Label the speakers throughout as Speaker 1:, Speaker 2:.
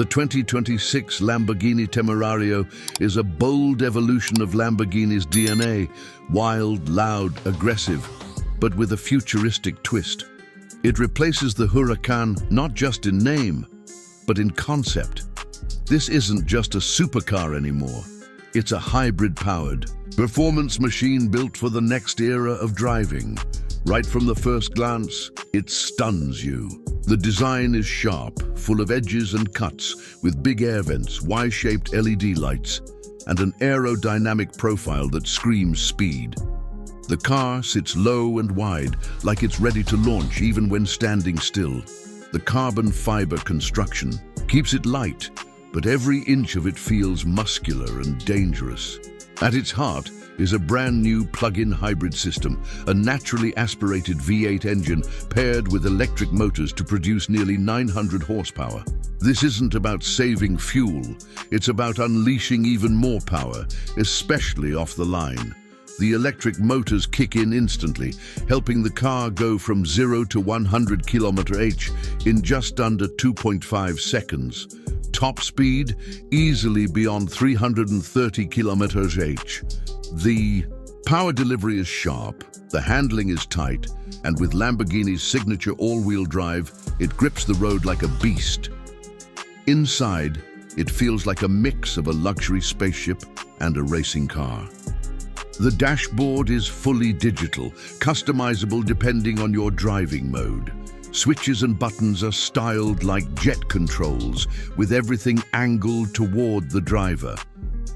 Speaker 1: The 2026 Lamborghini Temerario is a bold evolution of Lamborghini's DNA, wild, loud, aggressive, but with a futuristic twist. It replaces the Huracán not just in name, but in concept. This isn't just a supercar anymore. It's a hybrid-powered performance machine built for the next era of driving. Right from the first glance, it stuns you. The design is sharp, full of edges and cuts, with big air vents, Y-shaped LED lights, and an aerodynamic profile that screams speed. The car sits low and wide, like it's ready to launch even when standing still. The carbon fiber construction keeps it light, but every inch of it feels muscular and dangerous. At its heart is a brand new plug-in hybrid system, a naturally aspirated V8 engine paired with electric motors to produce nearly 900 horsepower. This isn't about saving fuel, it's about unleashing even more power, especially off the line. The electric motors kick in instantly, helping the car go from 0 to 100 km/h in just under 2.5 seconds. Top speed easily beyond 330 km/h. The power delivery is sharp, the handling is tight, and with Lamborghini's signature all-wheel drive, it grips the road like a beast. Inside, it feels like a mix of a luxury spaceship and a racing car. The dashboard is fully digital, customizable depending on your driving mode. Switches and buttons are styled like jet controls, with everything angled toward the driver.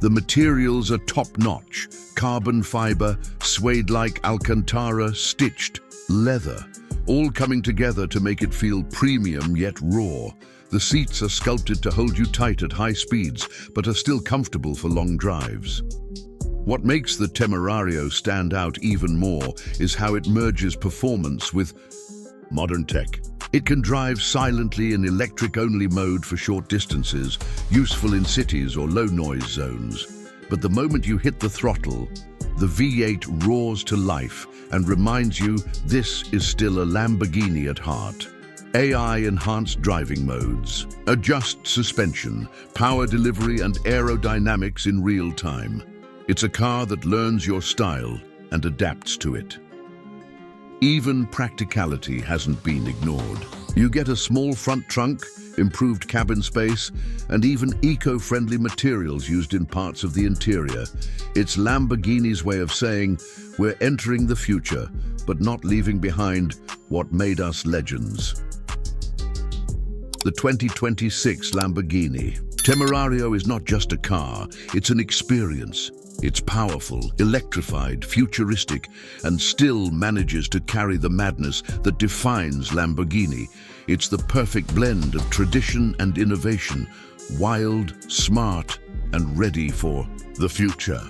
Speaker 1: The materials are top-notch, carbon fiber, suede-like Alcantara, stitched leather, all coming together to make it feel premium yet raw. The seats are sculpted to hold you tight at high speeds, but are still comfortable for long drives. What makes the Temerario stand out even more is how it merges performance with modern tech. It can drive silently in electric-only mode for short distances, useful in cities or low-noise zones. But the moment you hit the throttle, the V8 roars to life and reminds you this is still a Lamborghini at heart. AI-enhanced driving modes, adjust suspension, power delivery and aerodynamics in real time. It's a car that learns your style and adapts to it. Even practicality hasn't been ignored. You get a small front trunk, improved cabin space, and even eco-friendly materials used in parts of the interior. It's Lamborghini's way of saying, we're entering the future, but not leaving behind what made us legends. The 2026 Lamborghini Temerario is not just a car, it's an experience. It's powerful, electrified, futuristic, and still manages to carry the madness that defines Lamborghini. It's the perfect blend of tradition and innovation, wild, smart, and ready for the future.